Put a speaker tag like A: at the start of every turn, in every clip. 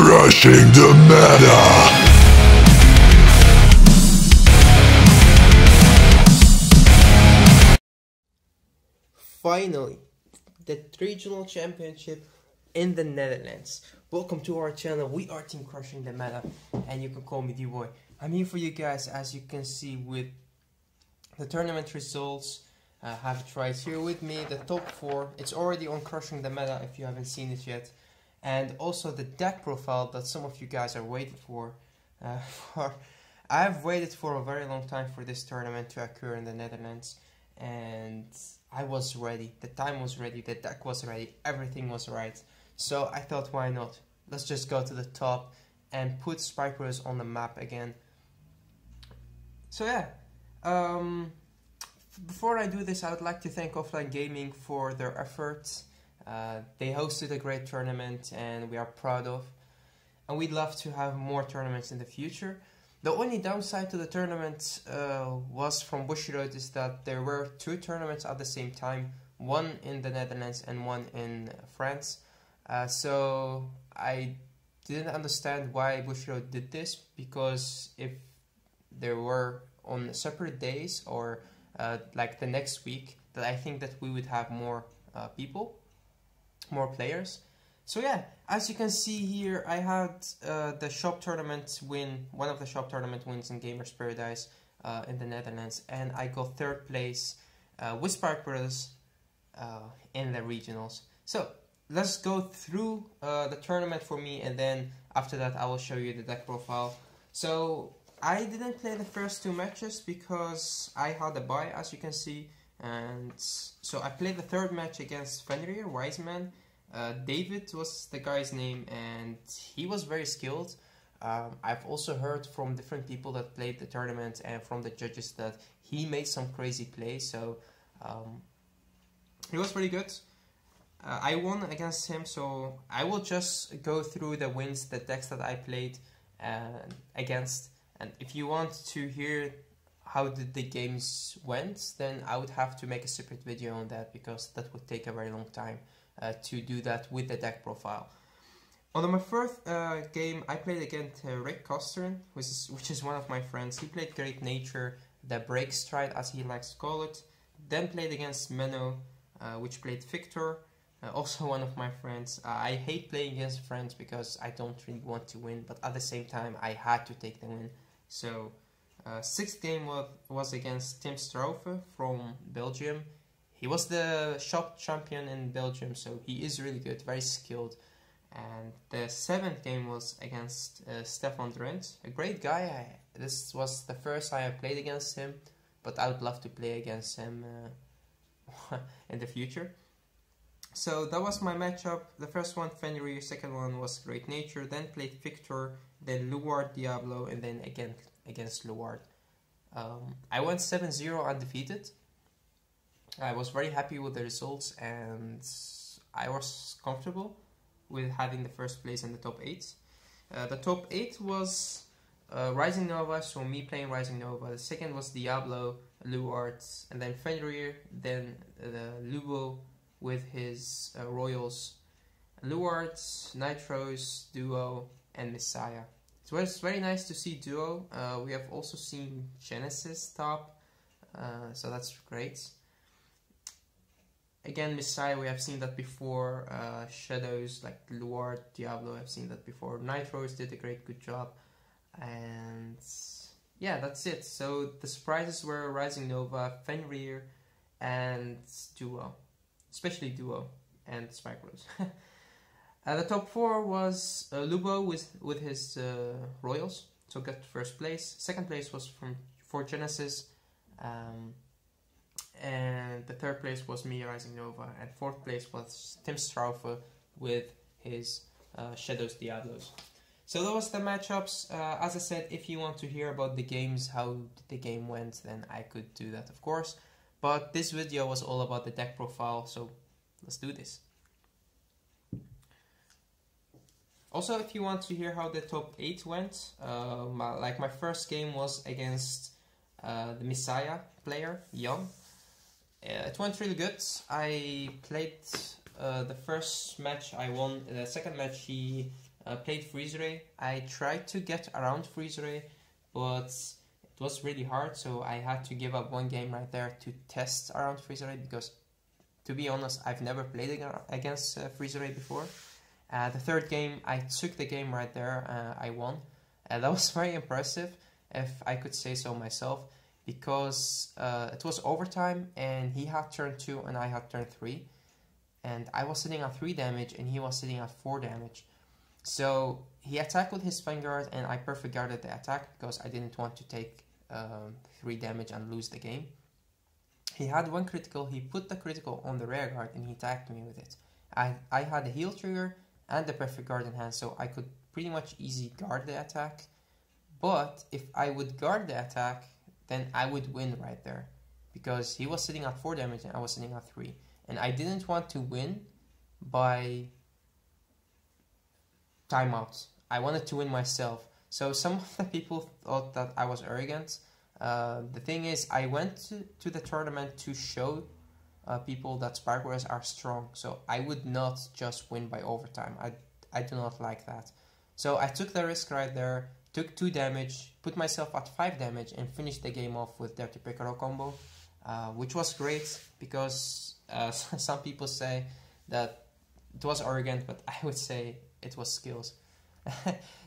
A: Crushing the meta!
B: Finally, the regional championship in the Netherlands. Welcome to our channel. We are Team Crushing the Meta, and you can call me D-Boy. I'm here for you guys, as you can see with the tournament results. I have it right here with me, the top 4. It's already on Crushing the Meta if you haven't seen it yet. And also the deck profile that some of you guys are waiting for. I've waited for a very long time for this tournament to occur in the Netherlands. And I was ready, the time was ready, the deck was ready, everything was right. So I thought, why not? Let's just go to the top and put Spikebrothers on the map again. So yeah, before I do this, I would like to thank Offline Gaming for their efforts. They hosted a great tournament and we are proud of. And we'd love to have more tournaments in the future. The only downside to the tournament was from Bushiroad is that there were 2 tournaments at the same time, one in the Netherlands and one in France. So I didn't understand why Bushiroad did this, because if they were on separate days or like the next week, that I think that we would have more people, more players. So yeah, as you can see here, I had the shop tournament win, one of the shop tournament wins in Gamers Paradise in the Netherlands, and I got 3rd place with Spikebrothers in the regionals. So let's go through the tournament for me, and then after that I will show you the deck profile. So I didn't play the first 2 matches because I had a bye, as you can see, and so I played the 3rd match against Fenrir, Wiseman. David was the guy's name, and he was very skilled. I've also heard from different people that played the tournament and from the judges that he made some crazy plays, so he was pretty good. I won against him, so I will just go through the wins, the decks that I played against, and if you want to hear how the games went, then I would have to make a separate video on that, because that would take a very long time to do that with the deck profile. On my first game, I played against Rick Costern, which is one of my friends. He played Great Nature, the Break Stride as he likes to call it. Then played against Menno, which played Victor, also one of my friends. I hate playing against friends because I don't really want to win, but at the same time I had to take the win. So 6th game was against Tim Straufe from Belgium. He was the shop champion in Belgium, so he is really good, very skilled. And the 7th game was against Stefan Drent, a great guy. This was the first time I played against him, but I would love to play against him in the future. So that was my matchup. The first one, Fenrir, second one was Great Nature, then played Victor, then Luard Diablo, and then again against Luard. I went 7-0 undefeated. I was very happy with the results, and I was comfortable with having the first place in the top 8. The top 8 was Rising Nova, so me playing Rising Nova. The second was Diablo, Luard, and then Fenrir, then Lubo with his Royals, Luard, Nitros, Duo, and Messiah. It was very nice to see Duo. We have also seen Genesis top, so that's great. Again, Messiah, we have seen that before. Shadows like Luard, Diablo, I've seen that before. Nitros did a good job. And yeah, that's it. So the surprises were Rising Nova, Fenrir, and Duo. Especially Duo and Spikebrothers. The top 4 was Lubo with his Royals, so got 1st place. 2nd place was for Genesis. And the 3rd place was me, Rising Nova, and 4th place was Tim Straufe with his Shadows Diablos. So that was the matchups. As I said, if you want to hear about the games, how the game went, then I could do that, of course. But this video was all about the deck profile, so let's do this. Also, if you want to hear how the top 8 went, my first game was against the Messiah player, Jan. It went really good. I played the first match I won. The second match he played Freeze Ray. I tried to get around Freeze Ray, but it was really hard, so I had to give up one game right there to test around Freeze Ray, because to be honest, I've never played against Freeze Ray before. The third game, I took the game right there, I won. That was very impressive, if I could say so myself, because it was overtime and he had turn 2 and I had turn 3. And I was sitting at 3 damage and he was sitting at 4 damage. So he attacked with his Vanguard and I perfect guarded the attack because I didn't want to take 3 damage and lose the game. He had 1 critical, he put the critical on the rear guard and he attacked me with it. I had a heal trigger and the perfect guard in hand, so I could pretty much easy guard the attack. But if I would guard the attack, then I would win right there, because he was sitting at 4 damage and I was sitting at 3. And I didn't want to win by timeouts. I wanted to win myself. So some of the people thought that I was arrogant. The thing is, I went to the tournament to show people that Spark Warriors are strong. So I would not just win by overtime. I do not like that. So I took the risk right there, took 2 damage, put myself at 5 damage and finished the game off with Dirty Piccolo combo, which was great, because some people say that it was arrogant, but I would say it was skills.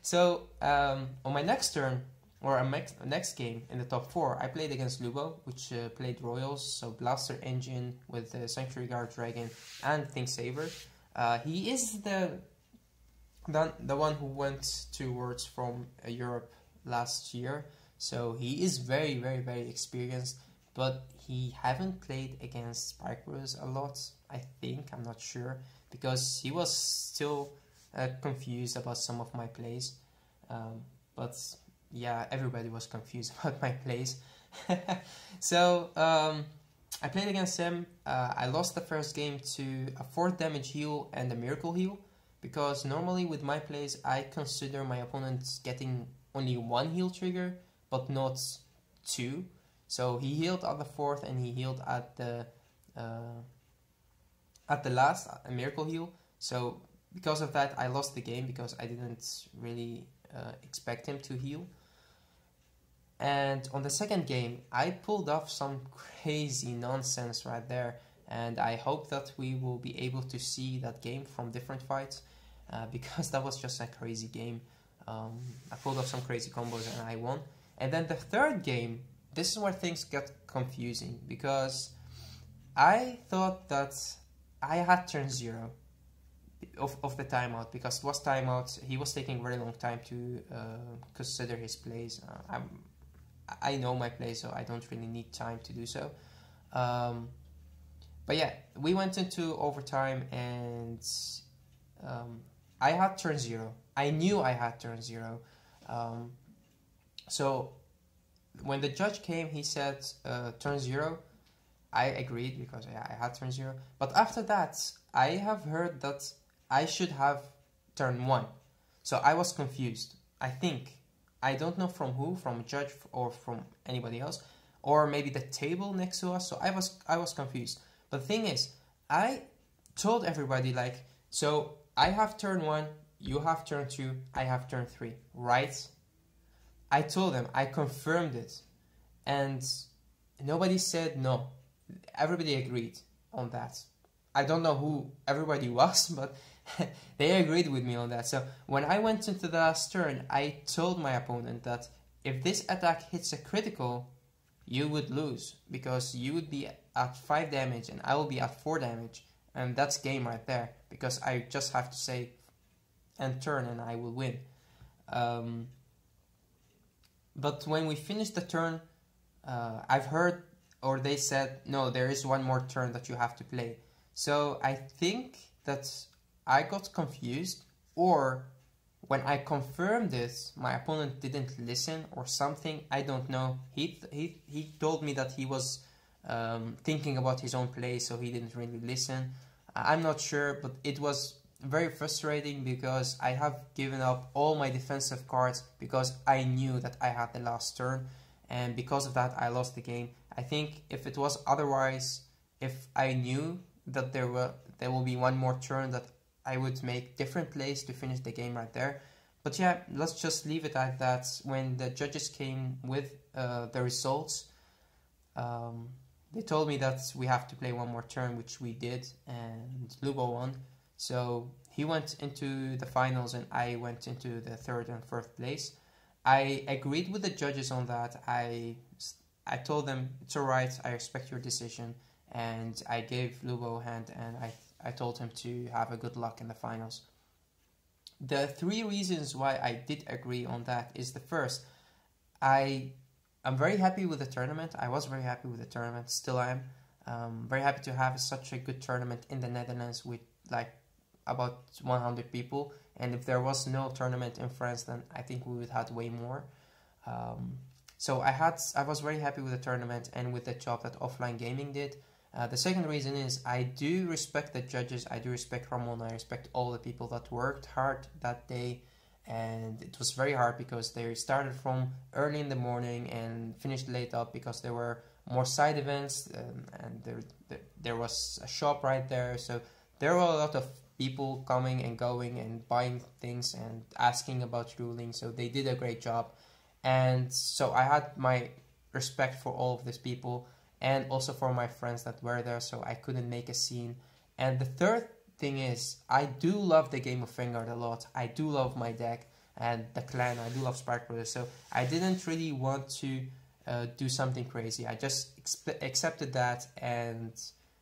B: So on my next turn, or next game in the top 4, I played against Lubo, which played Royals, so Blaster Engine with the Sanctuary Guard Dragon and Think Saver. He is the one who went to Worlds from Europe last year, so he is very, very, very experienced, but he haven't played against Spike Bros a lot, I think, I'm not sure, because he was still confused about some of my plays, but yeah, everybody was confused about my plays. So I played against him. I lost the first game to a 4th damage heal and a miracle heal, because normally with my plays I consider my opponent getting only 1 heal trigger but not 2. So he healed at the 4th and he healed at the last, a miracle heal. So because of that I lost the game, because I didn't really expect him to heal. And on the second game I pulled off some crazy nonsense right there, and I hope that we will be able to see that game from different fights, because that was just a crazy game. I pulled off some crazy combos and I won. And then the third game, this is where things got confusing, because I thought that I had turn 0 of the timeout, because it was timeout. He was taking a very long time to consider his plays. I know my plays, so I don't really need time to do so. But yeah, we went into overtime and I had turn 0. I knew I had turn 0. So when the judge came, he said turn 0. I agreed, because yeah, I had turn 0. But after that, I have heard that I should have turn 1. So I was confused. I don't know from who, from a judge or from anybody else, or maybe the table next to us. So I was confused. But the thing is, I told everybody, like, so I have turn 1, you have turn 2, I have turn 3, right? I told them, I confirmed it, and nobody said no. Everybody agreed on that. I don't know who everybody was, but they agreed with me on that. So when I went into the last turn, I told my opponent that if this attack hits a critical, you would lose, because you would be at 5 damage and I will be at 4 damage, and that's game right there, because I just have to say end turn and I will win. But when we finished the turn, I've heard, or they said, no, there is one more turn that you have to play. So I think that I got confused, or when I confirmed this, my opponent didn't listen or something. I don't know. He told me that he was thinking about his own play, so he didn't really listen. I'm not sure, but it was very frustrating, because I have given up all my defensive cards because I knew that I had the last turn, and because of that I lost the game. I think if it was otherwise, if I knew that there will be one more turn that I would make different plays to finish the game right there. But yeah, let's just leave it at that. When the judges came with the results, they told me that we have to play one more turn, which we did, and Lubo won. So he went into the finals and I went into the third and fourth place. I agreed with the judges on that. I told them, it's alright, I respect your decision, and I gave Lubo a hand, and I told him to have a good luck in the finals. The 3 reasons why I did agree on that is the first, I'm very happy with the tournament. I was very happy with the tournament, still am. Very happy to have such a good tournament in the Netherlands with like about 100 people. And if there was no tournament in France, then I think we would have way more. So I was very happy with the tournament and with the job that Offline Gaming did. The second reason is I do respect the judges, I do respect Ramon, I respect all the people that worked hard that day, and it was very hard because they started from early in the morning and finished late up because there were more side events, and there was a shop right there, so there were a lot of people coming and going and buying things and asking about ruling, so they did a great job. And so I had my respect for all of these people, and also for my friends that were there, so I couldn't make a scene. And the third thing is, I do love the game of Vanguard a lot. I do love my deck and the clan. I do love Spark Brothers, so I didn't really want to do something crazy. I just accepted that, and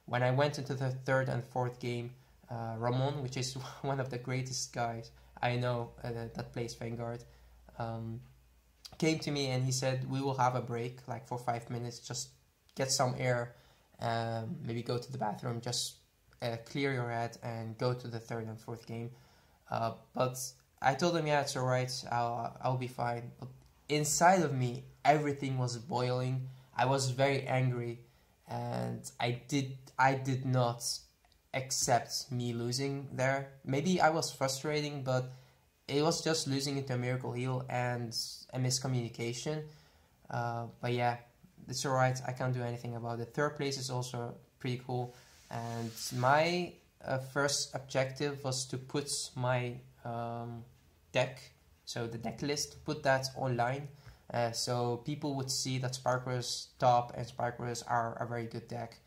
B: when I went into the third and fourth game, Ramon, which is one of the greatest guys I know that plays Vanguard, came to me and he said, we will have a break like for 5 minutes, just get some air, maybe go to the bathroom, just clear your head and go to the third and fourth game. But I told him, yeah, it's alright, I'll be fine. But inside of me, everything was boiling. I was very angry, and I did not accept me losing there. Maybe I was frustrating, but it was just losing into a Miracle Heal and a miscommunication. But yeah, it's alright, I can't do anything about it. Third place is also pretty cool, and my first objective was to put my deck, so the deck list, put that online, so people would see that Spark Brothers top and Spark Brothers are a very good deck.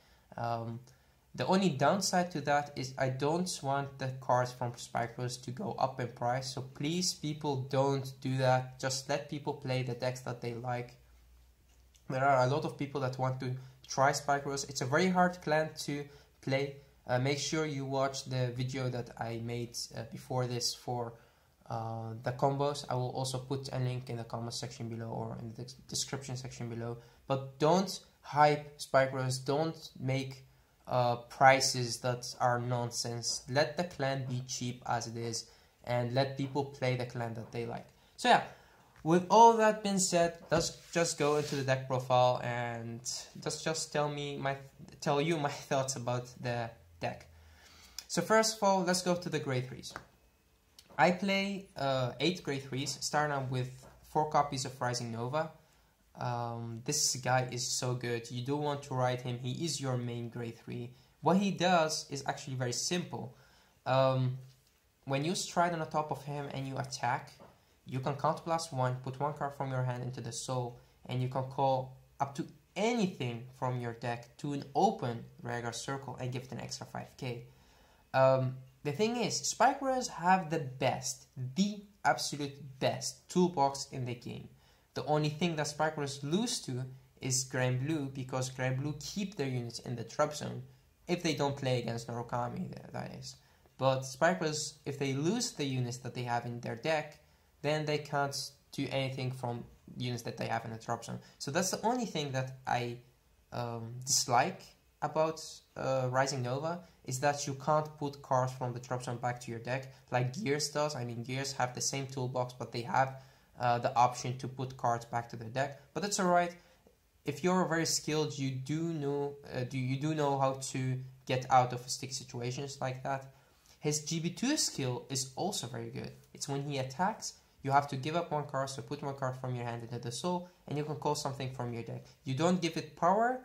B: The only downside to that is I don't want the cards from Spark Brothers to go up in price, so please people don't do that. Just let people play the decks that they like. There are a lot of people that want to try Spark Brothers. It's a very hard clan to play. Make sure you watch the video that I made before this for the combos. I will also put a link in the comment section below or in the description section below. But don't hype Spark Brothers. Don't make prices that are nonsense. Let the clan be cheap as it is, and let people play the clan that they like. So yeah, with all that being said, let's just go into the deck profile and just tell you my thoughts about the deck. So first of all, let's go to the grade 3s. I play 8 grade 3s, starting out with 4 copies of Rising Nova. This guy is so good. You don't want to ride him. He is your main grade 3. What he does is actually very simple. When you stride on the top of him and you attack, you can counterblast 1, put 1 card from your hand into the soul, and you can call up to anything from your deck to an open Rearguard Circle and give it an extra 5k. The thing is, Spark Brothers have the absolute best toolbox in the game. The only thing that Spark Brothers lose to is Granblue, because Granblue keep their units in the trap zone if they don't play against Narukami, that is. But Spark Brothers, if they lose the units that they have in their deck, then they can't do anything from units that they have in the trap zone. So that's the only thing that I dislike about Rising Nova, is that you can't put cards from the trap zone back to your deck like Gears does. I mean, Gears have the same toolbox, but they have the option to put cards back to their deck. But that's alright. If you're very skilled, you do know how to get out of sticky situations like that. His GB2 skill is also very good. It's when he attacks, you have to give up 1 card, so put 1 card from your hand into the soul, and you can call something from your deck. You don't give it power,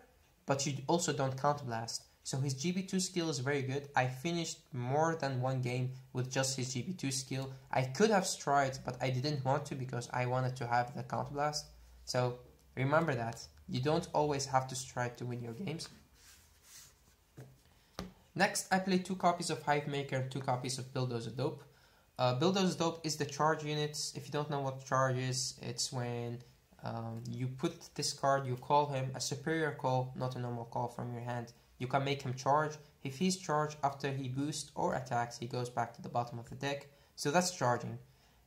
B: but you also don't counterblast. So his GB2 skill is very good. I finished more than one game with just his GB2 skill. I could have Stride, but I didn't want to because I wanted to have the Counter Blast. So remember that. You don't always have to Stride to win your games. Next, I played 2 copies of Hivemaker and 2 copies of Bulldozer Dope. Bulldozer Dope is the charge units. If you don't know what charge is, it's when you put this card, you call him, a superior call, not a normal call from your hand. You can make him charge. If he's charged after he boosts or attacks, he goes back to the bottom of the deck. So that's charging.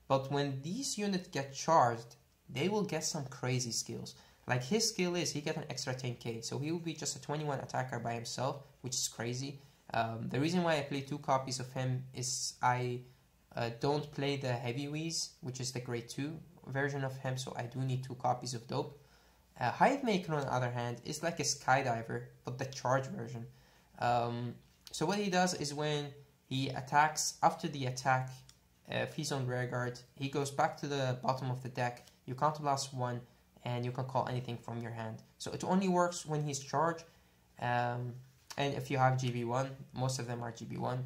B: But when these units get charged, they will get some crazy skills. Like his skill is, he get an extra 10k. So he will be just a 21 attacker by himself, which is crazy. The reason why I play 2 copies of him is I don't play the Heavy Wheeze, which is the grade 2 version of him, so I do need 2 copies of Dope. Hivemaker, on the other hand, is like a Skydiver, but the charge version. So what he does is when he attacks, after the attack, if he's on rear guard, he goes back to the bottom of the deck, you Counter Blast 1, and you can call anything from your hand. So it only works when he's charged, and if you have GB1, most of them are GB1.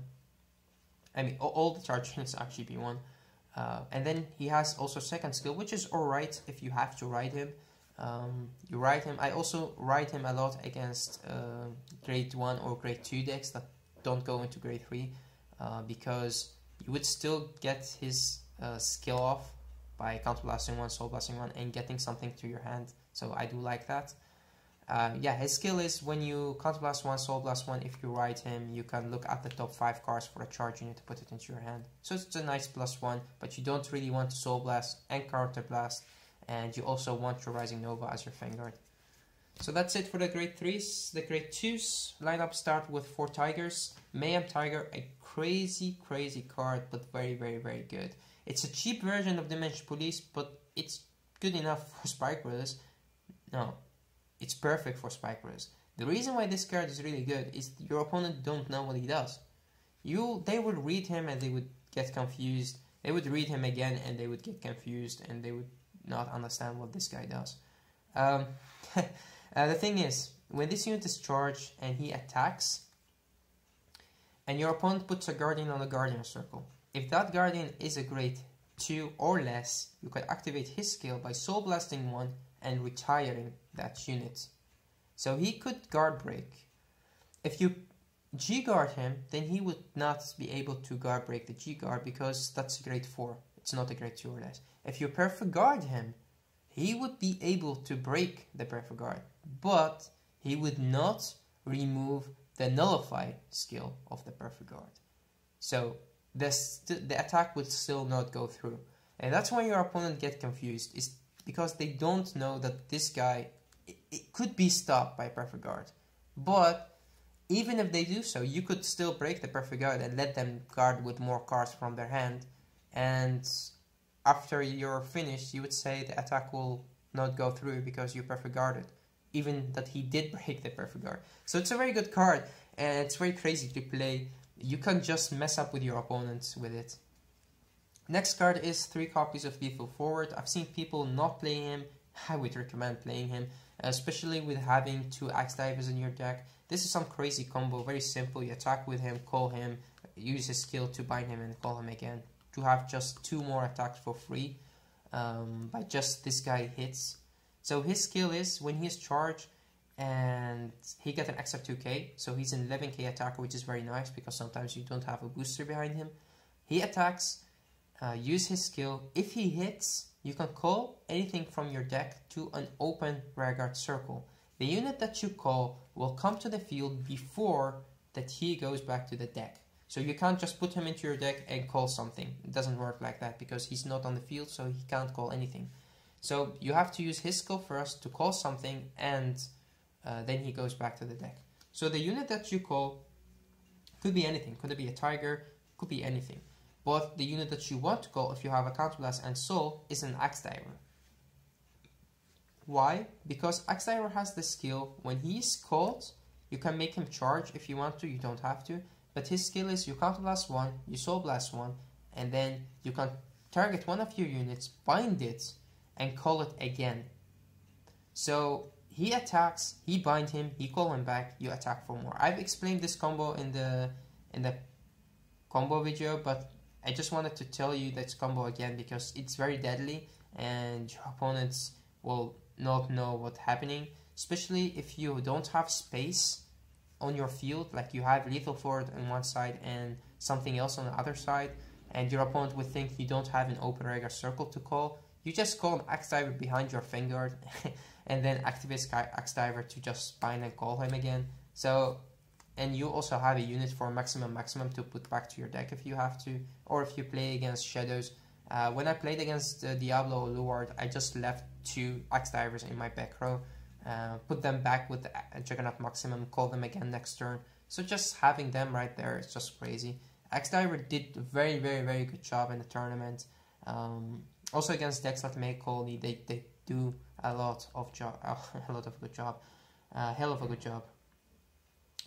B: I mean, all the charge units are GB1. And then he has also second skill, which is alright if you have to ride him. You ride him. I also ride him a lot against grade 1 or grade 2 decks that don't go into grade 3, because you would still get his skill off by Counter Blasting 1, Soul Blasting 1, and getting something to your hand. So I do like that. Yeah, his skill is when you Counter Blast 1, Soul Blast 1, if you ride him, you can look at the top 5 cards for a charge unit to put it into your hand. So it's a nice +1, but you don't really want to Soul Blast and Counter Blast, and you also want your Rising Nova as your Vanguard. So that's it for the grade 3s. The grade 2s lineup start with 4 Tigers. Mayhem Tiger, a crazy card, but very good. It's a cheap version of Dimension Police, but it's good enough for Spike Brothers. No. It's perfect for Spike Brothers. The reason why this card is really good is your opponent don't know what he does. They would read him and they would get confused. They would read him again and they would get confused and they would not understand what this guy does. The thing is, when this unit is charged and he attacks, and your opponent puts a Guardian on the Guardian Circle, if that Guardian is a grade 2 or less, you can activate his skill by Soul Blasting 1 and retiring that unit. So he could guard break. If you G-guard him, then he would not be able to guard break the G-guard because that's a grade 4. It's not a grade 2 or less. If you perfect guard him, he would be able to break the perfect guard, but he would not remove the nullify skill of the perfect guard. So the attack would still not go through. And that's why your opponent get confused, is because they don't know that this guy, it could be stopped by perfect guard. But even if they do so, you could still break the perfect guard and let them guard with more cards from their hand. And after you're finished, you would say the attack will not go through because you perfect guarded, even that he did break the perfect guard. So it's a very good card, and it's very crazy to play. You can just mess up with your opponents with it. Next card is 3 copies of Lethal Forward. I've seen people not playing him. I would recommend playing him, especially with having 2 Axe Divers in your deck. This is some crazy combo, very simple. You attack with him, call him, use his skill to bind him and call him again. To have just 2 more attacks for free by just this guy hits. So his skill is when he is charged and he gets an extra 2k, so he's an 11k attacker, which is very nice because sometimes you don't have a booster behind him. He attacks, use his skill. If he hits, you can call anything from your deck to an open rearguard circle. The unit that you call will come to the field before that he goes back to the deck. So you can't just put him into your deck and call something. It doesn't work like that because he's not on the field, so he can't call anything. So you have to use his skill first to call something, and then he goes back to the deck. So the unit that you call could be anything. Could it be a tiger? Could be anything. But the unit that you want to call, if you have a Counter Blast and Soul, is an Axe Diver. Why? Because Axe Diver has the skill, when he is called, you can make him charge if you want to, you don't have to. But his skill is you Counter Blast 1, you Soul Blast 1, and then you can target one of your units, bind it, and call it again. So he attacks, he bind him, he call him back, you attack for more. I've explained this combo in the combo video, but I just wanted to tell you this combo again because it's very deadly and your opponents will not know what's happening, especially if you don't have space on your field, like you have lethal forward on one side and something else on the other side, and your opponent would think you don't have an open regular circle to call. You just call an Axe Diver behind your Vanguard and then activate Axe Diver to just bind and call him again. So, and you also have a unit for maximum to put back to your deck if you have to, or if you play against Shadows. When I played against Diablo or Luard, I just left 2 Axe Divers in my back row, put them back with the Juggernaut maximum, call them again next turn. So just having them right there is just crazy. Axe Diver did a very good job in the tournament. Also against decks like Make Colony, they do a lot of good job. Hell of a good job.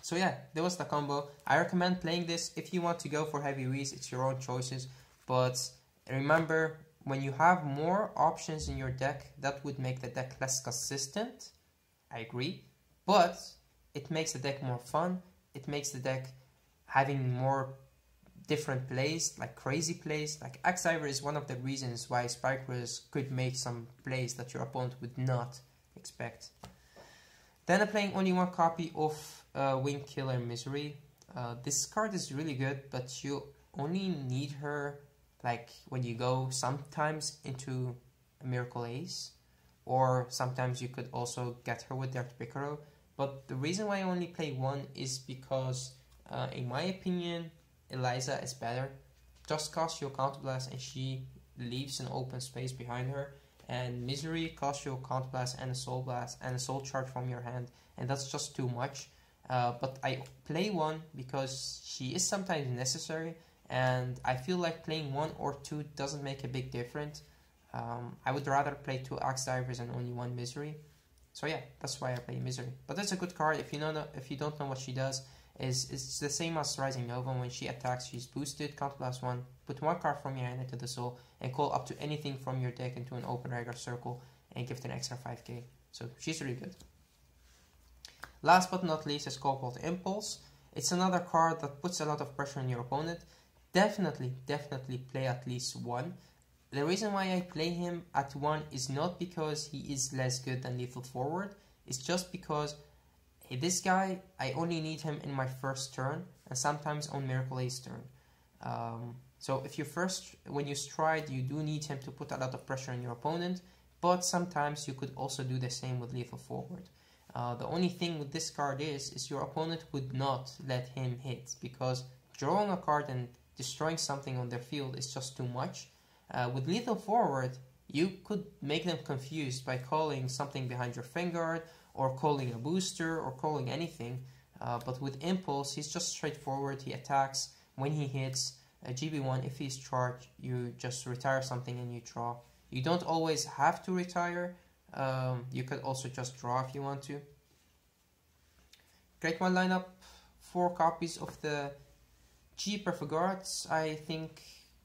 B: So yeah, that was the combo. I recommend playing this. If you want to go for heavy Reese, it's your own choices. But remember, when you have more options in your deck, that would make the deck less consistent. I agree. But it makes the deck more fun. It makes the deck having more different plays, like crazy plays. Like Axe Diver is one of the reasons why Spikeras could make some plays that your opponent would not expect. Then I'm playing only one copy of Wing Killer Misery. This card is really good, but you only need her like when you go sometimes into a Miracle Ace, or sometimes you could also get her with Dirty Picaro. But the reason why I only play one is because, in my opinion, Eliza is better. Just costs you a Counterblast and she leaves an open space behind her. And Misery costs you a Counterblast and a Soul Blast and a Soul Charge from your hand, and that's just too much. But I play one because she is sometimes necessary, and I feel like playing 1 or 2 doesn't make a big difference. I would rather play 2 Axe Divers and only 1 Misery. So yeah, that's why I play Misery. But that's a good card. If you don't know what she does, it's the same as Rising Nova. When she attacks, she's boosted, Counterblast 1, put 1 card from your hand into the soul, and call up to anything from your deck into an open regular circle, and give it an extra 5k. So she's really good. Last but not least is Cobalt Impulse. It's another card that puts a lot of pressure on your opponent. Definitely play at least 1. The reason why I play him at 1 is not because he is less good than Lethal Forward. It's just because this guy, I only need him in my first turn, and sometimes on Miracle Ace turn. So if when you stride, you do need him to put a lot of pressure on your opponent, but sometimes you could also do the same with Lethal Forward. The only thing with this card is your opponent would not let him hit, because drawing a card and destroying something on their field is just too much. With Lethal Forward, you could make them confused by calling something behind your Vanguard, or calling a booster, or calling anything. But with Impulse, he's just straightforward. He attacks. When he hits a GB1, if he's charged, you just retire something and you draw. You don't always have to retire. You could also just draw if you want to. Great one lineup. 4 copies of the G Perfect Guards. I think,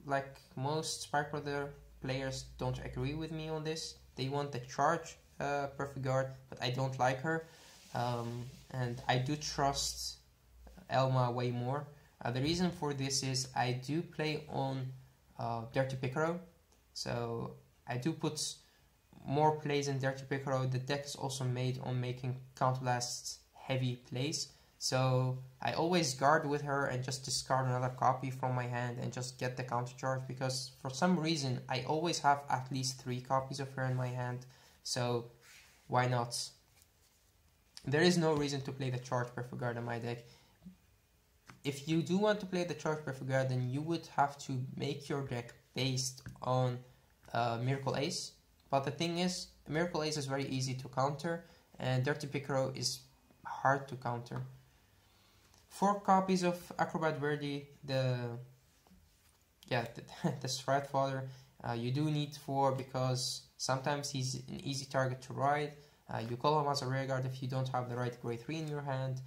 B: like most Spike Brother players, don't agree with me on this. They want the charge Perfect Guard, but I don't like her, and I do trust Elma way more. The reason for this is I do play on Dirty Picaro, so I do put more plays in Dirty Picaro. The deck is also made on making Counterblast heavy plays, so I always guard with her and just discard another copy from my hand and just get the counter charge, because for some reason I always have at least 3 copies of her in my hand. So why not? There is no reason to play the Charge Perfect Guard in my deck. If you do want to play the Charge Perfect Guard, then you would have to make your deck based on Miracle Ace. But the thing is, Miracle Ace is very easy to counter, and Dirty Picaro is hard to counter. 4 copies of Acrobat Verdi, the Stride Father. You do need 4 because sometimes he's an easy target to ride. You call him as a rearguard if you don't have the right grade 3 in your hand.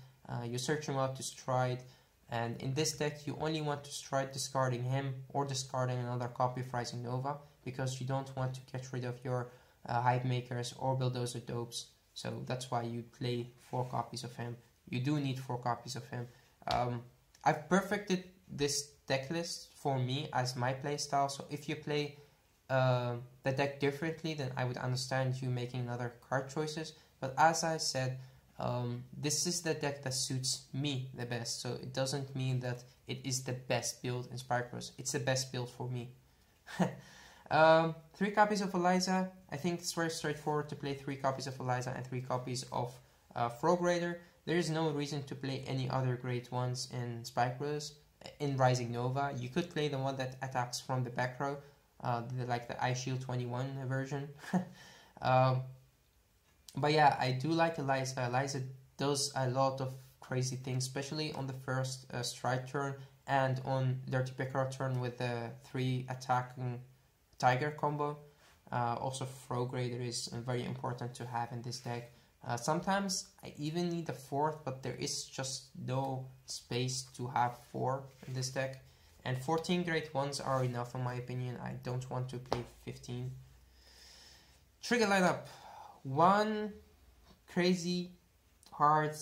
B: You search him out to stride, and in this deck you only want to stride discarding him or discarding another copy of Rising Nova, because you don't want to get rid of your Hype Makers or Bulldozer Dopes. So that's why you play 4 copies of him. You do need 4 copies of him. I've perfected this deck list for me as my playstyle. So if you play the deck differently, then I would understand you making other card choices. But as I said, this is the deck that suits me the best. So it doesn't mean that it is the best build in Spike Bros. It's the best build for me. 3 copies of Eliza. I think it's very straightforward to play 3 copies of Eliza and 3 copies of Frog Raider. There is no reason to play any other great ones in Spike Bros. In Rising Nova, you could play the one that attacks from the back row, like the Ice Shield 21 version. But yeah, I do like Eliza. Eliza does a lot of crazy things, especially on the first strike turn and on Dirty Piccolo turn with the 3 attacking Tiger combo. Also, Frog Raider is very important to have in this deck. Sometimes I even need a 4th, but there is just no space to have 4 in this deck. And 14 great ones are enough in my opinion. I don't want to play 15. Trigger lineup. 1 crazy, hard,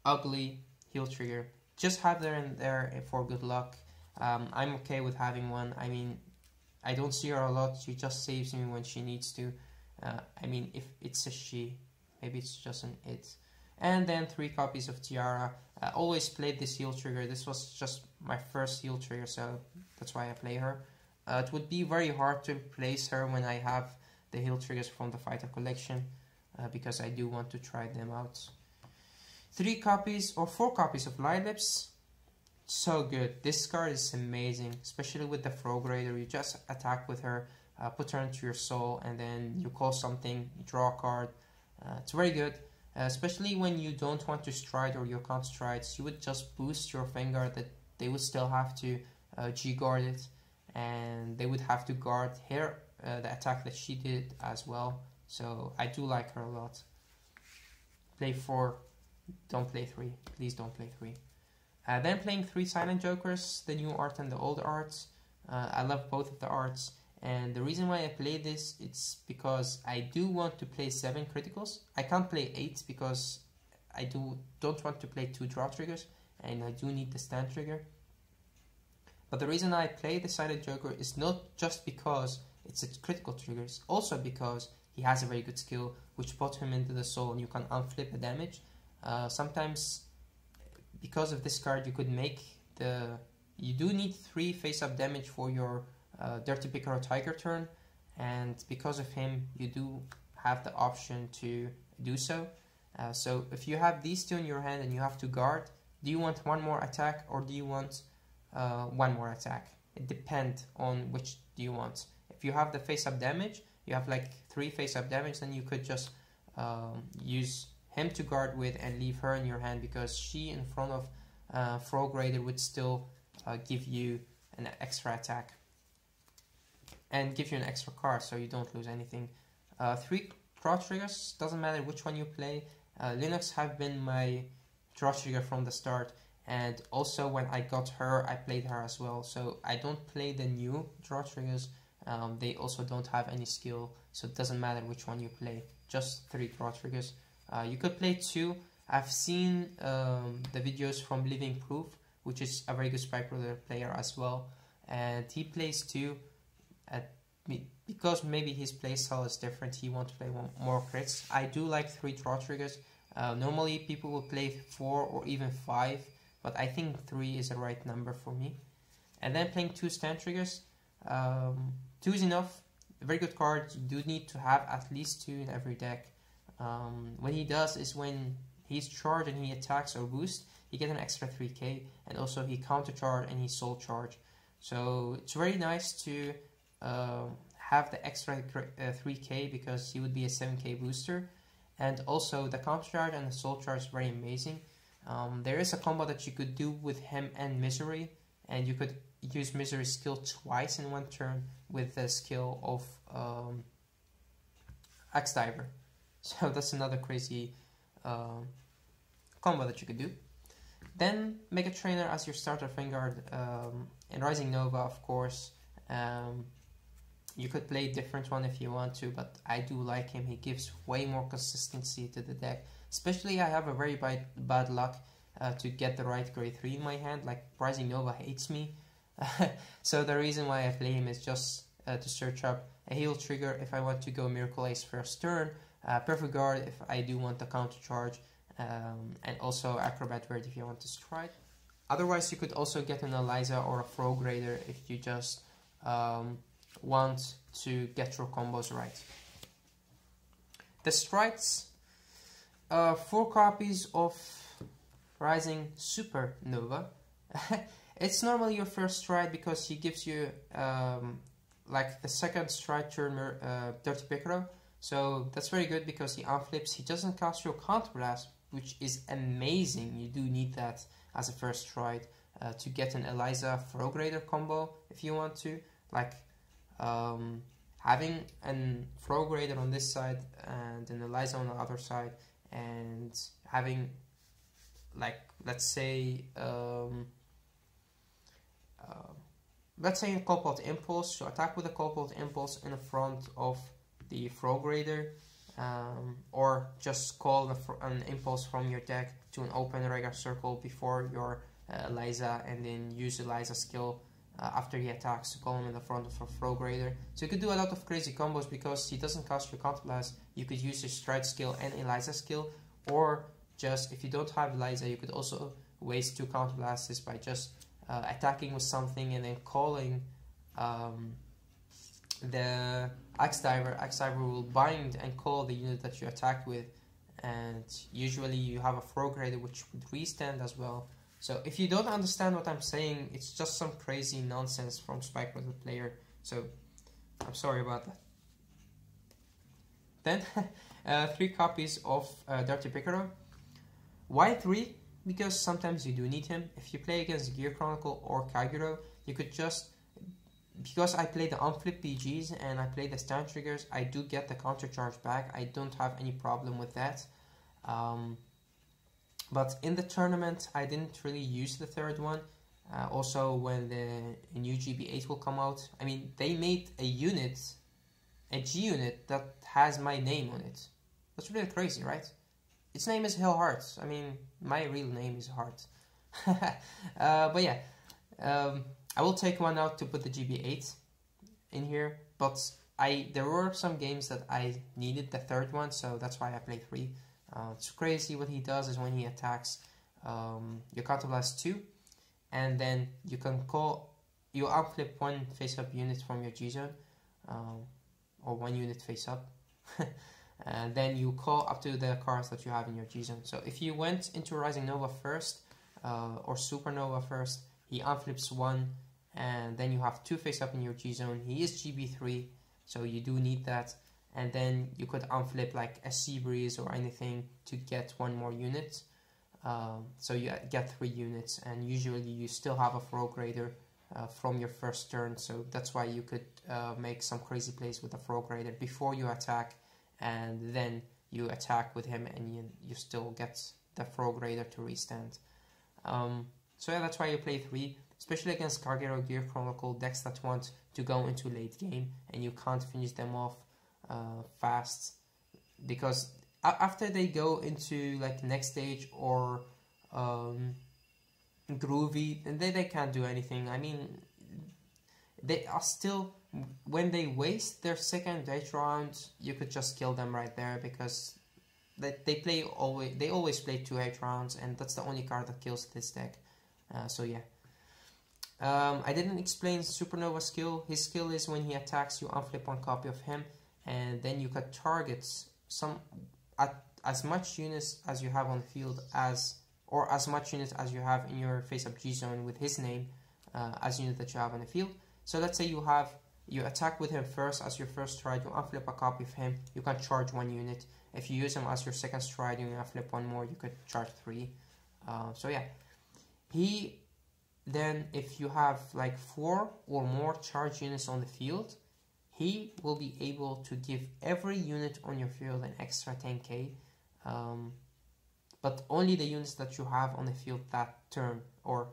B: ugly heal trigger. Just have her in there for good luck. I'm okay with having 1. I mean, I don't see her a lot. She just saves me when she needs to. I mean, if it's a she, maybe it's just an it. And then 3 copies of Tiara. I always played this heal trigger. This was just my first heal trigger, so that's why I play her. It would be very hard to place her when I have the heal triggers from the Fighter collection, because I do want to try them out. 3 copies or 4 copies of Lilaps. So good. This card is amazing, especially with the Frog Raider. You just attack with her, put her into your soul, and then you call something, you draw a card. It's very good, especially when you don't want to stride or you can't stride. You would just boost your Vanguard, that they would still have to G-guard it, and they would have to guard her, the attack that she did as well. So I do like her a lot. Play 4, don't play 3. Please don't play 3. Then playing 3 Silent Jokers, the new art and the old arts. I love both of the arts. And the reason why I play this, it's because I do want to play 7 criticals. I can't play 8 because I don't want to play 2 draw triggers, and I do need the stand trigger. But the reason I play the Silent Joker is not just because it's a critical trigger, it's also because he has a very good skill which puts him into the soul and you can unflip the damage. Sometimes because of this card you could make you do need 3 face-up damage for your Dirty Piccolo Tiger turn, and because of him you do have the option to do so. So if you have these 2 in your hand and you have to guard, do you want 1 more attack or do you want 1 more attack? It depends on which do you want. If you have the face-up damage, you have like 3 face-up damage, then you could just use him to guard with and leave her in your hand, because she in front of Frog Raider would still give you an extra attack and give you an extra card, so you don't lose anything. 3 draw triggers, doesn't matter which one you play. Linux have been my draw trigger from the start, and also when I got her, I played her as well. So I don't play the new draw triggers. They also don't have any skill, so it doesn't matter which one you play. Just 3 draw triggers. You could play 2. I've seen the videos from Living Proof, which is a very good Spike Bros player as well, and he plays 2. Because maybe his playstyle is different, he wants to play more crits. I do like 3 draw triggers. Normally people will play 4 or even 5, but I think 3 is the right number for me. And then playing 2 stand triggers. 2 is enough. A very good card. You do need to have at least 2 in every deck. What he does is when he's charged and he attacks or boosts, he gets an extra 3k, and also he counter charge and he soul charge. So it's very nice to have the extra 3k, because he would be a 7k booster, and also the counter charge and the soul charge is very amazing. There is a combo that you could do with him and Misery, and you could use Misery's skill twice in 1 turn with the skill of Axe Diver. So that's another crazy combo that you could do. Then Mega Trainer as your starter Vanguard, and Rising Nova, of course. You could play a different one if you want to, but I do like him. He gives way more consistency to the deck. Especially I have a very bad luck to get the right grade 3 in my hand. Like Rising Nova hates me. So the reason why I play him is just to search up a heal trigger if I want to go Miracle Ace first turn, Perfect Guard if I do want the counter charge, and also Acrobat Word if you want to stride. Otherwise you could also get an Eliza or a Frog Raider if you just want to get your combos right. The strides, 4 copies of Rising Supernova. It's normally your first stride because he gives you like the second stride turn Dirty Piccolo. So that's very good because he unflips. He doesn't cast your Counterblast, which is amazing. You do need that as a first stride to get an Eliza Frog Raider combo if you want to. Like having an Frog Raider on this side and an Eliza on the other side, and having, like, let's say a Cobalt Impulse, so attack with a Cobalt Impulse in the front of the Frog Raider, or just call an Impulse from your deck to an open regular circle before your Eliza, and then use Eliza skill after he attacks to call him in the front of a Frog Raider. So you could do a lot of crazy combos because he doesn't cast your Counterblast. You could use his Stride skill and Eliza skill, or just if you don't have Eliza, you could also waste 2 Counterblasts by just attacking with something and then calling the Axe Diver. Axe Diver will bind and call the unit that you attacked with, and usually you have a Frog Raider which would restand as well. So if you don't understand what I'm saying, it's just some crazy nonsense from Spike Metal player, so I'm sorry about that. Then 3 copies of Dirty Piccolo. Why 3? Because sometimes you do need him. If you play against Gear Chronicle or Kagero, you could just, because I play the unflip PGs and I play the stand triggers, I do get the counter charge back. I don't have any problem with that. But in the tournament, I didn't really use the third one. Also, when the new GB8 will come out, I mean, they made a unit, a G unit that has my name on it. That's really crazy, right? Its name is Hell Hearts. I mean, my real name is Heart. But yeah, I will take one out to put the GB8 in here. But there were some games that I needed the third one, so that's why I play 3. It's crazy. What he does is when he attacks, you Counterblast 2, and then you can call, you outflip 1 face-up unit from your G-Zone, or 1 unit face-up. And then you call up to the cards that you have in your G-Zone. So if you went into Rising Nova first, or Supernova first, he unflips 1, and then you have 2 face-up in your G-Zone. He is GB3, so you do need that. And then you could unflip like a Sea Breeze or anything to get 1 more unit. So you get 3 units, and usually you still have a Frog Raider from your first turn. So that's why you could make some crazy plays with a Frog Raider before you attack, and then you attack with him and you still get the Frog Raider to restand. So yeah, that's why you play 3, especially against Kagero, Gear Chronicle, decks that want to go into late game and you can't finish them off fast, because after they go into like next stage or Groovy, and they can't do anything. I mean, they are still, when they waste their second 8 round, you could just kill them right there, because they always play 2 8 rounds, and that's the only card that kills this deck. So yeah. I didn't explain Supernova skill. His skill is when he attacks, you unflip 1 copy of him, and then you could target as much units as you have on the field or as much units as you have in your face-up G-Zone with his name as unit that you have on the field. So let's say you attack with him first as your first stride, you unflip a copy of him, you can charge 1 unit. If you use him as your second stride, you unflip 1 more, you could charge 3. So yeah, then if you have like 4 or more charge units on the field, he will be able to give every unit on your field an extra 10k, but only the units that you have on the field that turn or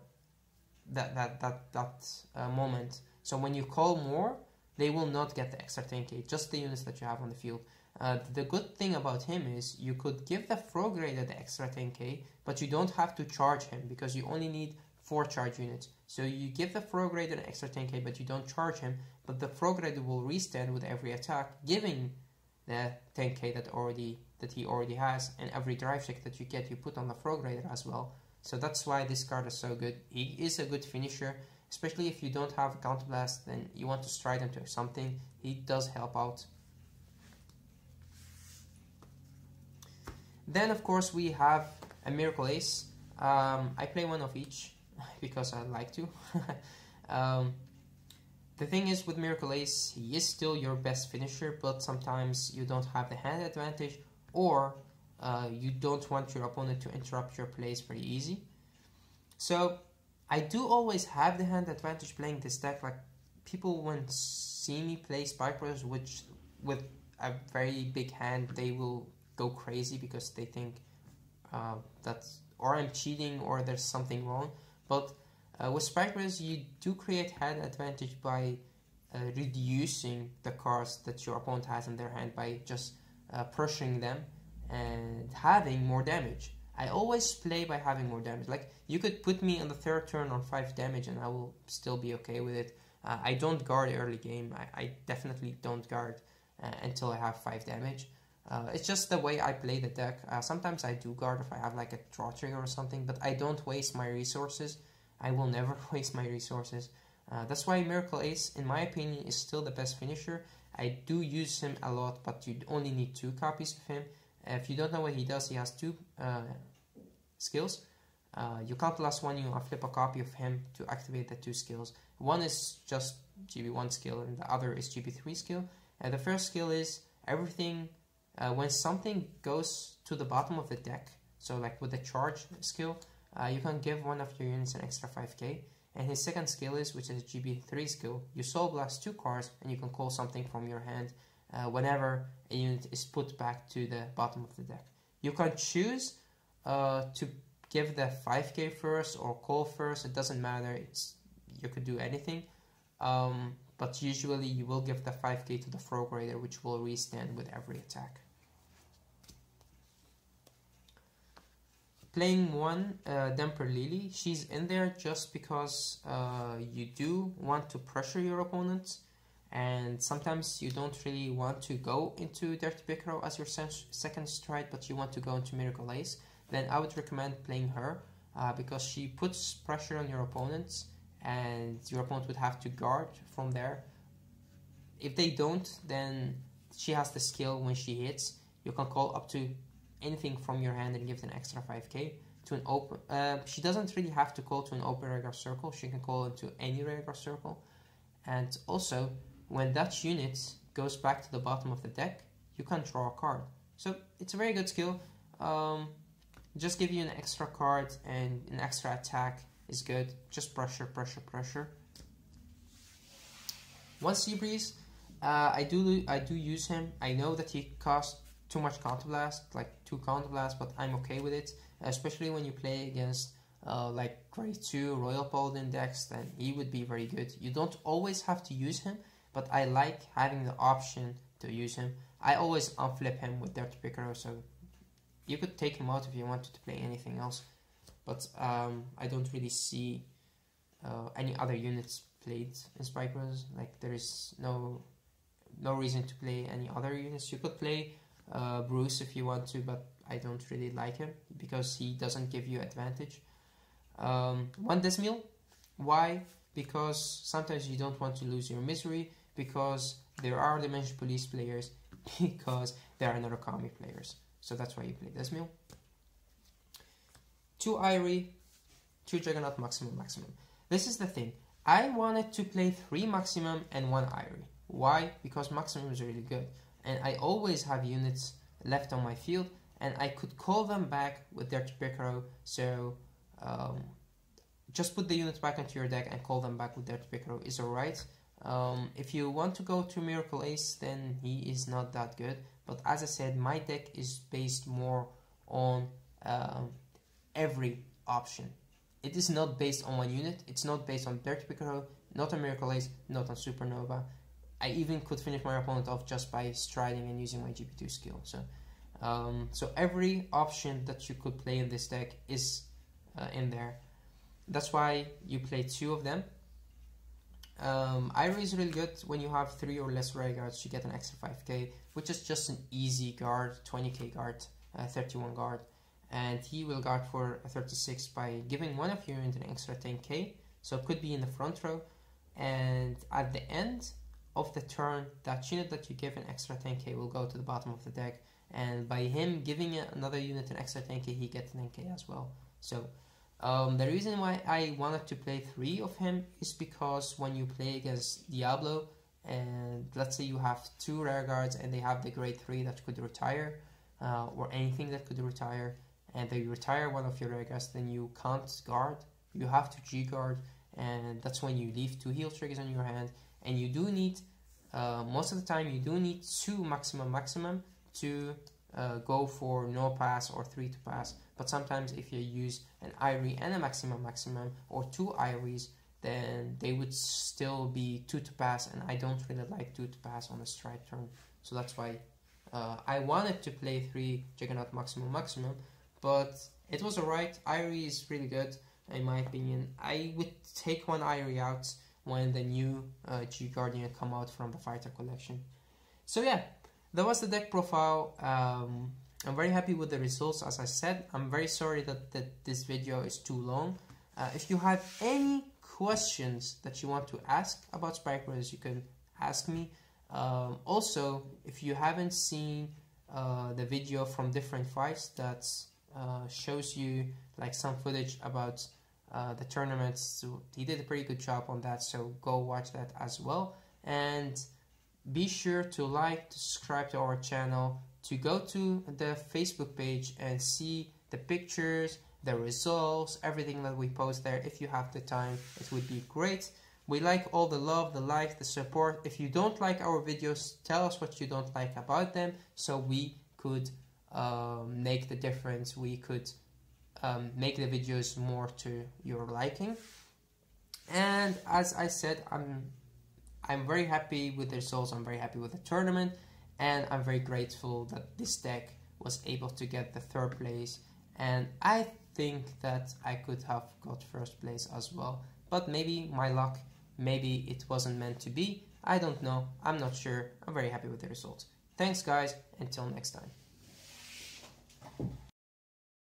B: that moment. So when you call more, they will not get the extra 10k, just the units that you have on the field. The good thing about him is you could give the Frog Raider the extra 10k, but you don't have to charge him because you only need 4 charge units. So you give the Frog Raider an extra 10k, but you don't charge him, but the Frog Raider will restand with every attack, giving the 10k that he already has, and every drive check that you get you put on the Frog Raider as well. So that's why this card is so good. He is a good finisher, especially if you don't have a Counterblast, then you want to stride into something. He does help out. Then of course we have a Miracle Ace. I play one of each because I like to. The thing is with Miracle Ace, he is still your best finisher, but sometimes you don't have the hand advantage, or you don't want your opponent to interrupt your plays very easy. So I do always have the hand advantage playing this deck. Like, people when see me play Spike Brothers with a very big hand, they will go crazy because they think that's or I'm cheating or there's something wrong. But with Spike Brothers, you do create hand advantage by reducing the cards that your opponent has in their hand by just pressuring them and having more damage. I always play by having more damage. Like, you could put me on the 3rd turn on 5 damage and I will still be okay with it. I don't guard early game. I definitely don't guard until I have 5 damage. It's just the way I play the deck. Sometimes I do guard if I have like a draw trigger or something, but I don't waste my resources. I will never waste my resources. That's why Miracle Ace, in my opinion, is still the best finisher. I do use him a lot, but you only need 2 copies of him. If you don't know what he does, he has 2 skills. You Counterblast one, you flip a copy of him to activate the 2 skills. One is just GB1 skill and the other is GB3 skill. The first skill is everything, when something goes to the bottom of the deck, so like with the charge skill, you can give one of your units an extra 5k. And his second skill is, which is GB3 skill, you Soul Blast 2 cards and you can call something from your hand whenever a unit is put back to the bottom of the deck. You can choose to give the 5k first or call first, it doesn't matter, you could do anything. But usually you will give the 5k to the Frog Raider, which will restand with every attack. Playing one Demper Lily, she's in there just because you do want to pressure your opponents, and sometimes you don't really want to go into Dirty Picaro as your second stride, but you want to go into Miracle Ace. Then I would recommend playing her because she puts pressure on your opponents, and your opponent would have to guard from there. If they don't, then she has the skill when she hits. You can call up to anything from your hand and give an extra 5k to an open. She doesn't really have to call to an open regular circle. She can call into any regular circle. And also, when that unit goes back to the bottom of the deck, you can draw a card. So it's a very good skill. Just give you an extra card and an extra attack is good. Just pressure, pressure, pressure. One Seabreeze, I do use him. I know that he costs too much Counterblast, like 2 Counterblast, but I'm okay with it, especially when you play against like grade 2 Royal Paladin decks, then he would be very good. You don't always have to use him, but I like having the option to use him. I always unflip him with Dirty Picaro, so you could take him out if you wanted to play anything else, but I don't really see any other units played in Spike Brothers. Like, there is no reason to play any other units. You could play Bruce if you want to, but I don't really like him because he doesn't give you advantage. One Desmil, why? Because sometimes you don't want to lose your misery, because there are Dimension Police players, because there are Narukami players. So that's why you play Desmil. 2 Irie, 2 Juggernaut, maximum. This is the thing. I wanted to play 3 maximum and 1 Irie. Why? Because maximum is really good. And I always have units left on my field, and I could call them back with Dirty Picaro. So just put the units back into your deck and call them back with Dirty Picaro is alright. If you want to go to Miracle Ace, then he is not that good. But as I said, my deck is based more on every option. It is not based on one unit. It's not based on Dirty Picaro, not on Miracle Ace, not on Supernova. I even could finish my opponent off just by striding and using my GP2 skill. So every option that you could play in this deck is in there. That's why you play 2 of them. Irie is really good. When you have 3 or less rare guards, you get an extra 5k, which is just an easy guard, 20k guard, 31 guard. And he will guard for 36 by giving one of your units an extra 10k. So it could be in the front row. And at the end of the turn, that unit that you give an extra 10k will go to the bottom of the deck. And by him giving another unit an extra 10k, he gets 10k as well. So the reason why I wanted to play 3 of him is because when you play against Diablo, and let's say you have 2 rare guards and they have the grade 3 that could retire, or anything that could retire, and they retire one of your rare guards, then you can't guard, you have to G-guard, and that's when you leave 2 heal triggers on your hand, and you do need, most of the time you do need 2 maximum to go for no pass or 3 to pass. But sometimes if you use an Irie and a maximum or 2 Iries, then they would still be 2 to pass, and I don't really like 2 to pass on a stride turn. So that's why I wanted to play 3 Juggernaut maximum, but it was alright. Irie is really good in my opinion. I would take one Irie out when the new G Guardian come out from the fighter collection. So yeah, that was the deck profile. I'm very happy with the results. As I said, I'm very sorry that this video is too long. If you have any questions that you want to ask about Spike Brothers, you can ask me. Also, if you haven't seen the video from different fights that shows you like some footage about the tournaments, so he did a pretty good job on that, so go watch that as well. And be sure to like, to subscribe to our channel, to go to the Facebook page and see the pictures, the results, everything that we post there. If you have the time, it would be great. We like all the love, the likes, the support. If you don't like our videos, tell us what you don't like about them, so we could make the difference. We could make the videos more to your liking. And as I said, I'm very happy with the results. I'm very happy with the tournament, and I'm very grateful that this deck was able to get the 3rd place. And I think that I could have got 1st place as well, but maybe my luck, maybe it wasn't meant to be. I don't know. I'm not sure. I'm very happy with the results. Thanks guys. Until next time.